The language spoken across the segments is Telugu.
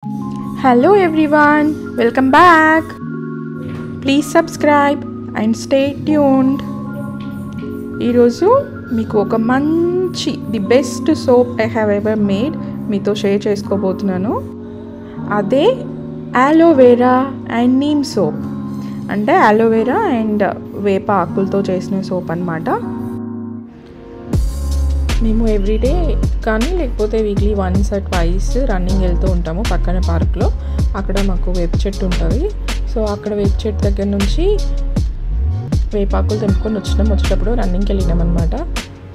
Hello everyone, welcome back. Please subscribe and stay tuned. ఈరోజు మీకు ఒక మంచి the best soap I have ever made మీతో షేర్ చేసుకోబోతున్నాను. అదే అలోవెరా అండ్ నీమ్ సోప్. అంటే అలోవెరా అండ్ వేప ఆకులతో చేసిన సోప్ అన్నమాట. మేము ఎవ్రీడే కానీ లేకపోతే weekly once or twice running వెళ్తూ ఉంటాము పక్కన పార్క్లో. అక్కడ మాకు వేప చెట్టు ఉంటుంది. సో అక్కడ వేప చెట్టు దగ్గర నుంచి వేపాకులు తెంపుకొని వచ్చేటప్పుడు రన్నింగ్కి వెళ్ళినాం అనమాట.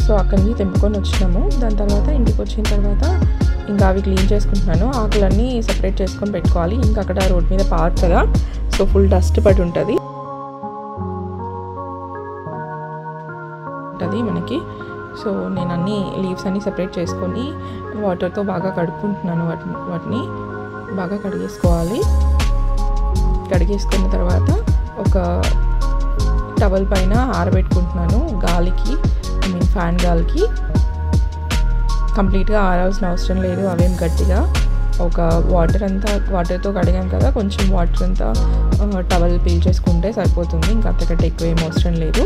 సో అక్కడి నుంచి తెంపుకొని వచ్చినాము. దాని తర్వాత ఇంటికి వచ్చిన తర్వాత ఇంకా అవి క్లీన్ చేసుకుంటున్నాను. ఆకులన్నీ సెపరేట్ చేసుకొని పెట్టుకోవాలి. ఇంకా అక్కడ రోడ్ మీద పార్క్ కదా, సో ఫుల్ డస్ట్ పడి ఉంటుంది మనకి. సో నేను అన్ని లీవ్స్ అన్నీ సెపరేట్ చేసుకొని వాటర్తో బాగా కడుక్కుంటున్నాను. వాటిని బాగా కడిగేసుకోవాలి. కడిగేసుకున్న తర్వాత ఒక టవల్ పైన ఆరబెట్టుకుంటున్నాను గాలికి, ఫ్యాన్ గాలికి. కంప్లీట్గా ఆరాల్సిన అవసరం లేదు. అవేం గట్టిగా ఒక వాటర్తో కడిగాం కదా, కొంచెం వాటర్ అంతా టవల్ పీల్చేసుకుంటే సరిపోతుంది. ఇంకా అంతకంటే ఎక్కువ ఏం అవసరం లేదు.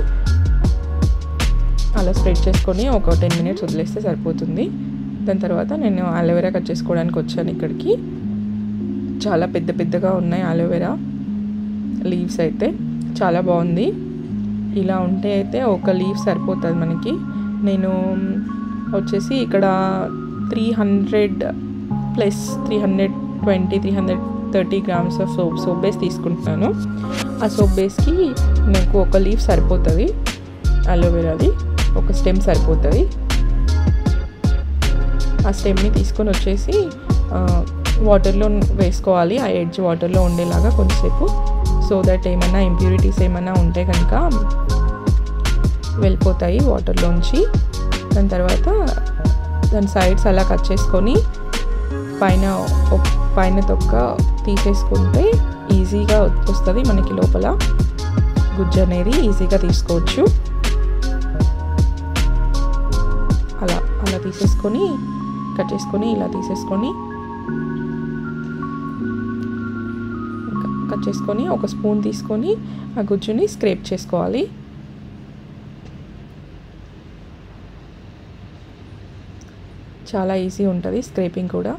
అలా స్ప్రెడ్ చేసుకొని ఒక 10 minutes వదిలేస్తే సరిపోతుంది. దాని తర్వాత నేను అలోవెరా కట్ చేసుకోవడానికి వచ్చాను ఇక్కడికి. చాలా పెద్దగా ఉన్నాయి అలోవెరా లీవ్స్ అయితే. చాలా బాగుంది. ఇలా ఉంటే అయితే ఒక లీవ్ సరిపోతుంది మనకి. నేను వచ్చేసి ఇక్కడ 320-330 grams ఆఫ్ సోప్ బేస్ తీసుకుంటున్నాను. ఆ సోప్ బేస్కి నాకు ఒక లీవ్ సరిపోతుంది. అలోవెరాది ఒక స్టెమ్ సరిపోతుంది. ఆ స్టెమ్ని తీసుకొని వచ్చేసి వాటర్లో వేసుకోవాలి. ఆ ఎడ్జ్ వాటర్లో ఉండేలాగా కొంచెంసేపు, సో దట్ ఏమైనా ఇంప్యూరిటీస్ ఏమైనా ఉంటే కనుక వెళ్ళిపోతాయి వాటర్లోంచి. దాని తర్వాత దాని సైడ్స్ అలా కట్ చేసుకొని పైన తొక్క తీసేసుకుంటే ఈజీగా వస్తుంది మనకి. లోపల గుజ్జు అనేది ఈజీగా తీసుకోవచ్చు. అలా తీసేసుకొని కట్ చేసుకొని ఇలా తీసేసుకొని కట్ చేసుకొని ఒక స్పూన్ తీసుకొని ఆ గుజ్జుని స్క్రేప్ చేసుకోవాలి. చాలా ఈజీ ఉంటుంది స్క్రేపింగ్ కూడా,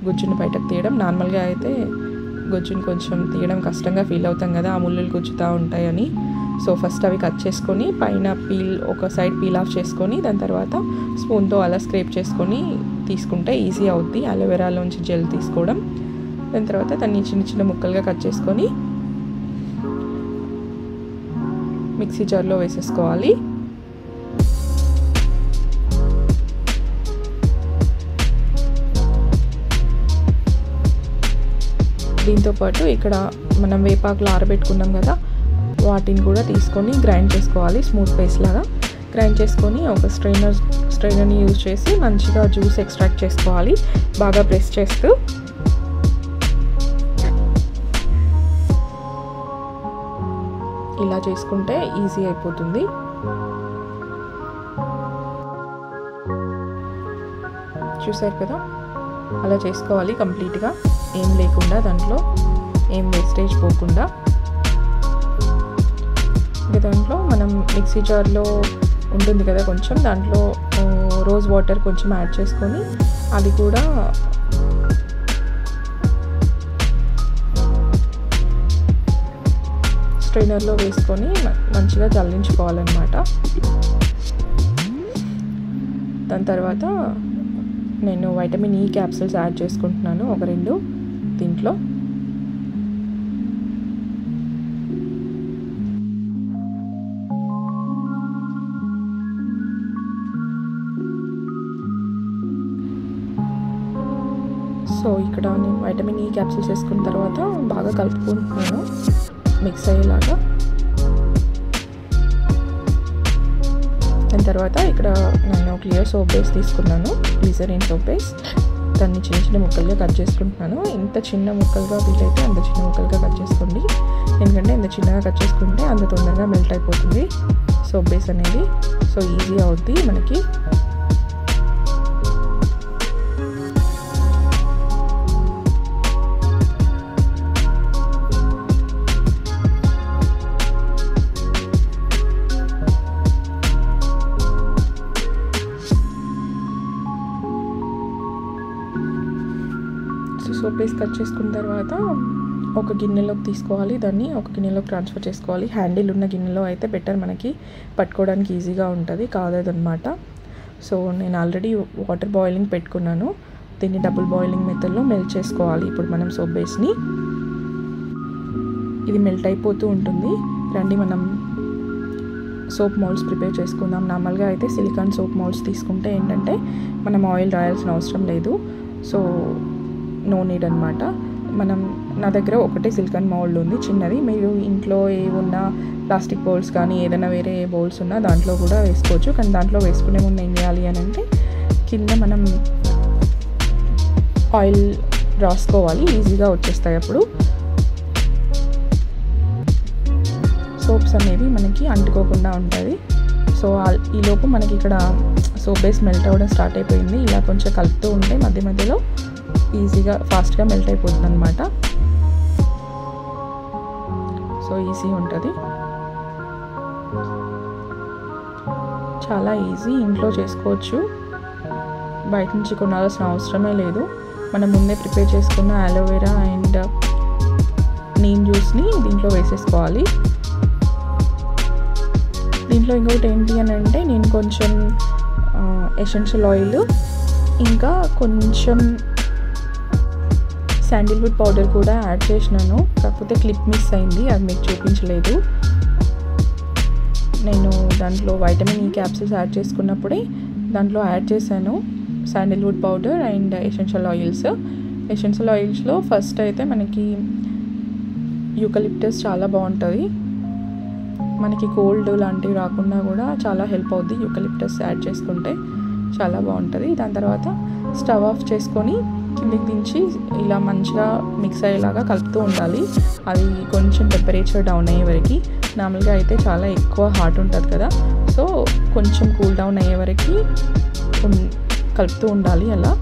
గుజ్జుని బయటకు తీయడం. నార్మల్గా అయితే గుజ్జుని కొంచెం తీయడం కష్టంగా ఫీల్ అవుతాం కదా, ఆ ముళ్ళులు గుజ్జుతూ ఉంటాయని. సో ఫస్ట్ అవి కట్ చేసుకొని పైన ఒక సైడ్ పీల్ ఆఫ్ చేసుకొని దాని తర్వాత స్పూన్తో అలా స్క్రేప్ చేసుకొని తీసుకుంటే ఈజీ అవుద్ది అలోవెరాలోంచి జెల్ తీసుకోవడం. దాని తర్వాత దాన్ని చిన్న ముక్కలుగా కట్ చేసుకొని మిక్సీ జార్లో వేసేసుకోవాలి. దీంతోపాటు ఇక్కడ మనం వేపాకులు ఆరబెట్టుకున్నాం కదా, వాటిని కూడా తీసుకొని గ్రైండ్ చేసుకోవాలి. స్మూత్ పేస్ట్ లాగా గ్రైండ్ చేసుకొని ఒక స్ట్రైనర్ని యూజ్ చేసి మంచిగా జ్యూస్ ఎక్స్ట్రాక్ట్ చేసుకోవాలి, బాగా ప్రెస్ చేస్తూ. ఇలా చేసుకుంటే ఈజీ అయిపోతుంది. చూసారు కదా, అలా చేసుకోవాలి కంప్లీట్గా, ఏం లేకుండా, దాంట్లో ఏం వేస్టేజ్ పోకుండా. దాంట్లో మనం మిక్సీ జార్లో ఉంటుంది కదా కొంచెం, దాంట్లో రోజ్ వాటర్ కొంచెం యాడ్ చేసుకొని అది కూడా స్ట్రైనర్లో వేసుకొని మంచిగా జల్లించుకోవాలన్నమాట. దాని తర్వాత నేను వైటమిన్ ఈ క్యాప్సూల్స్ యాడ్ చేసుకుంటున్నాను, ఒక 2 దీంట్లో. సో ఇక్కడ నేను వైటమిన్ ఈ క్యాప్సూల్స్ వేసుకున్న తర్వాత బాగా కలుపుకుంటున్నాను మిక్స్ అయ్యేలాగా. దాని తర్వాత ఇక్కడ నేను క్లియర్ సోప్ బేస్ తీసుకున్నాను, గ్లిజరిన్ సోప్ బేస్. దాన్ని చిన్న ముక్కలుగా కట్ చేసుకుంటున్నాను. ఎంత చిన్న ముక్కలుగా వీలైతే అంత చిన్న ముక్కలుగా కట్ చేసుకోండి. ఎందుకంటే ఎంత చిన్నగా కట్ చేసుకుంటే అంత తొందరగా మెల్ట్ అయిపోతుంది సోప్ బేస్ అనేది. సో ఈజీ అవుద్ది మనకి. సోప్ బేస్ కట్ చేసుకున్న తర్వాత ఒక గిన్నెలోకి తీసుకోవాలి, దాన్ని ఒక గిన్నెలోకి ట్రాన్స్ఫర్ చేసుకోవాలి. హ్యాండిల్ ఉన్న గిన్నెలో అయితే బెటర్, మనకి పట్టుకోవడానికి ఈజీగా ఉంటుంది, కాదనమాట. సో నేను ఆల్రెడీ వాటర్ బాయిలింగ్ పెట్టుకున్నాను, దీన్ని డబుల్ బాయిలింగ్ మెథడ్లో మెల్ట్ చేసుకోవాలి. ఇప్పుడు మనం సోప్ బేస్ని, ఇది మెల్ట్ అయిపోతూ ఉంటుంది. రండి మనం సోప్ మౌల్డ్స్ ప్రిపేర్ చేసుకుందాం. నార్మల్గా అయితే సిలికాన్ సోప్ మౌల్డ్స్ తీసుకుంటే ఏంటంటే మనం ఆయిల్ రాయాల్సిన అవసరం లేదు, సో నో నీడ్ అనమాట. నా దగ్గర ఒకటే సిలికాన్ మౌల్డ్ ఉంది చిన్నది, మీరు ఇంట్లో ఏమున్నా ప్లాస్టిక్ బౌల్స్ కానీ ఏదైనా వేరే బౌల్స్ ఉన్నా దాంట్లో కూడా వేసుకోవచ్చు. కానీ దాంట్లో వేసుకునే ముందు ఏం చేయాలి అని అంటే కింద మనం ఆయిల్ రాసుకోవాలి, ఈజీగా వచ్చేస్తాయి. అప్పుడు సోప్స్ అనేవి మనకి అంటుకోకుండా ఉంటుంది. సో ఈలోపు మనకి ఇక్కడ సోప్ బేస్ మెల్ట్ అవ్వడం స్టార్ట్ అయిపోయింది. ఇలా కొంచెం కలుపుతూ ఉంటే మధ్య మధ్యలో ఈజీగా ఫాస్ట్గా మెల్ట్ అయిపోతుంది అనమాట. సో ఈజీ ఉంటుంది, చాలా ఈజీ, ఇంట్లో చేసుకోవచ్చు, బయట నుంచి కొనాల్సిన అవసరమే లేదు. మనం ముందే ప్రిపేర్ చేసుకున్న అలోవెరా అండ్ నీమ్ జ్యూస్ని దీంట్లో వేసేసుకోవాలి. దీంట్లో ఇంకొకటి ఏంటి అని అంటే నేను కొంచెం ఎసెన్షియల్ ఆయిల్ ఇంకా కొంచెం శాండిల్వుడ్ పౌడర్ కూడా యాడ్ చేసినాను, కాకపోతే క్లిప్ మిస్ అయింది, అది మీకు చూపించలేదు. నేను దాంట్లో వైటమిన్ ఈ క్యాప్సూల్స్ యాడ్ చేసుకున్నప్పుడే దాంట్లో యాడ్ చేశాను sandalwood powder and essential oils. Essential ఆయిల్స్లో ఫస్ట్ అయితే మనకి యూకలిప్టస్ చాలా బాగుంటుంది, మనకి కోల్డ్ లాంటివి రాకుండా కూడా చాలా హెల్ప్ అవుద్ది. యూకలిప్టస్ యాడ్ చేసుకుంటే చాలా బాగుంటుంది. దాని తర్వాత స్టవ్ ఆఫ్ చేసుకొని కిందికి దించి ఇలా మంచిగా మిక్స్ అయ్యేలాగా కలుపుతూ ఉండాలి. అది కొంచెం టెంపరేచర్ డౌన్ అయ్యే వరకు, నార్మల్గా అయితే చాలా ఎక్కువ హాట్ ఉంటుంది కదా, సో కొంచెం కూల్ డౌన్ అయ్యే వరకు కలుపుతూ ఉండాలి అలా.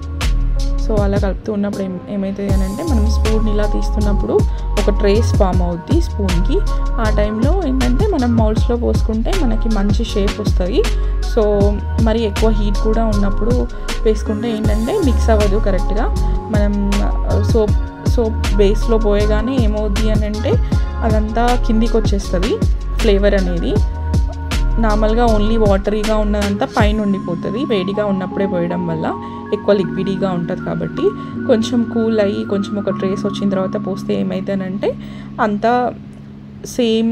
సో అలా కలుపుతూ ఉన్నప్పుడు ఏమవుతుంది అని అంటే మనం స్పూన్ ఇలా తీస్తున్నప్పుడు ఒక ట్రేస్ ఫామ్ అవుద్ది స్పూన్కి. ఆ టైంలో ఏంటంటే మనం మౌల్డ్స్లో పోసుకుంటే మనకి మంచి షేప్ వస్తుంది. సో మరి ఎక్కువ హీట్ కూడా ఉన్నప్పుడు వేసుకుంటే ఏంటంటే మిక్స్ అవ్వదు కరెక్ట్గా. మనం సోప్ బేస్లో పోయగానే ఏమవుద్ది అని అంటే అదంతా కిందికి వచ్చేస్తుంది ఫ్లేవర్ అనేది. నార్మల్గా ఓన్లీ వాటరీగా ఉన్నదంతా పైన ఉండిపోతుంది, వేడిగా ఉన్నప్పుడే పోయడం వల్ల ఎక్కువ లిక్విడీగా ఉంటుంది. కాబట్టి కొంచెం కూల్ అయ్యి కొంచెం ఒక ట్రేస్ వచ్చిన తర్వాత పోస్తే ఏమవుతుందంటే అంతా సేమ్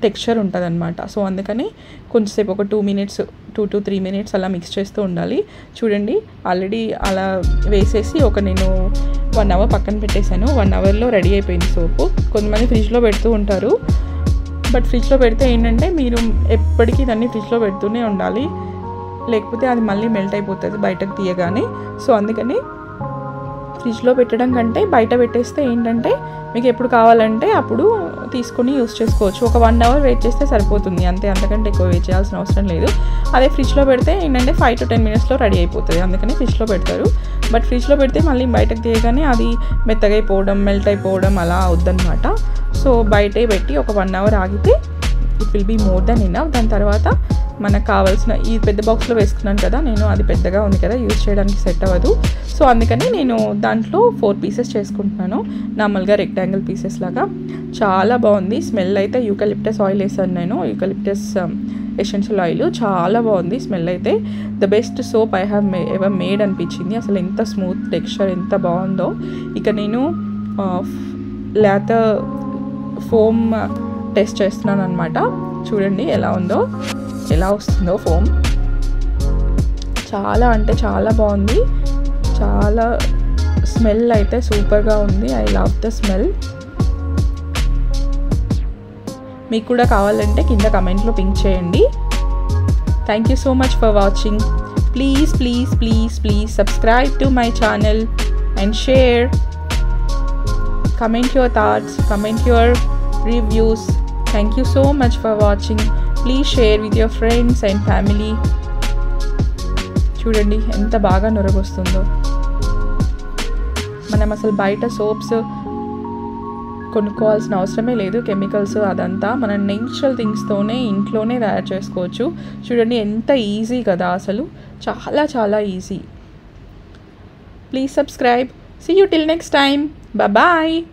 టెక్స్చర్ ఉంటుంది అనమాట. సో అందుకని కొంచెంసేపు ఒక 2 to 3 minutes అలా మిక్స్ చేస్తూ ఉండాలి. చూడండి ఆల్రెడీ అలా వేసేసి నేను 1 hour పక్కన పెట్టేశాను. 1 hourలో రెడీ అయిపోయింది సోపు. కొంతమంది ఫ్రిడ్జ్లో పెడుతూ ఉంటారు, బట్ ఫ్రిడ్జ్లో పెడితే ఏంటంటే మీరు ఎప్పటికీ దాన్ని ఫ్రిడ్జ్లో పెడుతూనే ఉండాలి, లేకపోతే అది మళ్ళీ మెల్ట్ అయిపోతుంది బయటకు తీయగానే. సో అందుకని ఫ్రిడ్జ్లో పెట్టడం కంటే బయట పెట్టేస్తే ఏంటంటే మీకు ఎప్పుడు కావాలంటే అప్పుడు తీసుకొని యూస్ చేసుకోవచ్చు. ఒక 1 hour వెయిట్ చేస్తే సరిపోతుంది అంతే, అంతకంటే ఎక్కువ వెయిట్ చేయాల్సిన అవసరం లేదు. అదే ఫ్రిడ్జ్లో పెడితే ఏంటంటే 5 to 10 minutesలో రెడీ అయిపోతుంది, అందుకని ఫ్రిడ్జ్లో పెడతారు. బట్ ఫ్రిడ్జ్లో పెడితే మళ్ళీ బయటకు తీయగానే అది మెత్తగా అయిపోవడం, మెల్ట్ అయిపోవడం అలా అవుద్దన్నమాట. సో బయటే పెట్టి ఒక 1 hour ఆగితే it will be more than enough. దాని తర్వాత మనకు కావాల్సిన ఈ పెద్ద బాక్స్లో వేసుకున్నాను కదా నేను, అది పెద్దగా ఉంది కదా యూజ్ చేయడానికి సెట్ అవ్వదు. సో అందుకని నేను దాంట్లో 4 pieces చేసుకుంటున్నాను, నార్మల్గా రెక్టాంగిల్ పీసెస్ లాగా. చాలా బాగుంది స్మెల్ అయితే. యూకలిప్టస్ ఆయిల్ వేసాను నేను, యూకలిప్టస్ ఎసెన్షియల్ ఆయిల్, చాలా బాగుంది స్మెల్ అయితే. The best soap I have ever made అనిపించింది. అసలు ఎంత స్మూత్ టెక్స్చర్, ఎంత బాగుందో. ఇక నేను లేత ఫోమ్ టెస్ట్ చేస్తున్నాను అనమాట. చూడండి ఎలా వస్తుందో ఫోమ్. చాలా అంటే చాలా బాగుంది, చాలా స్మెల్ అయితే సూపర్గా ఉంది. I love the smell. మీకు కూడా కావాలంటే కింద కమెంట్లో పింక్ చేయండి. Thank you so much for watching. Please subscribe to my channel and share. Comment your thoughts, comment your reviews. Thank you so much for watching. Please share with your friends and family. చూడండి ఎంత బాగా నొరగొస్తుందో. మనం అసలు బయట సోప్స్ కొనుక్కోవాల్సిన అవసరమే లేదు, కెమికల్స్ అదంతా మన నేచురల్ థింగ్స్తోనే ఇంట్లోనే తయారు చేసుకోవచ్చు. చూడండి ఎంత ఈజీ కదా, అసలు చాలా easy. Please subscribe. See you till next time. Bye bye.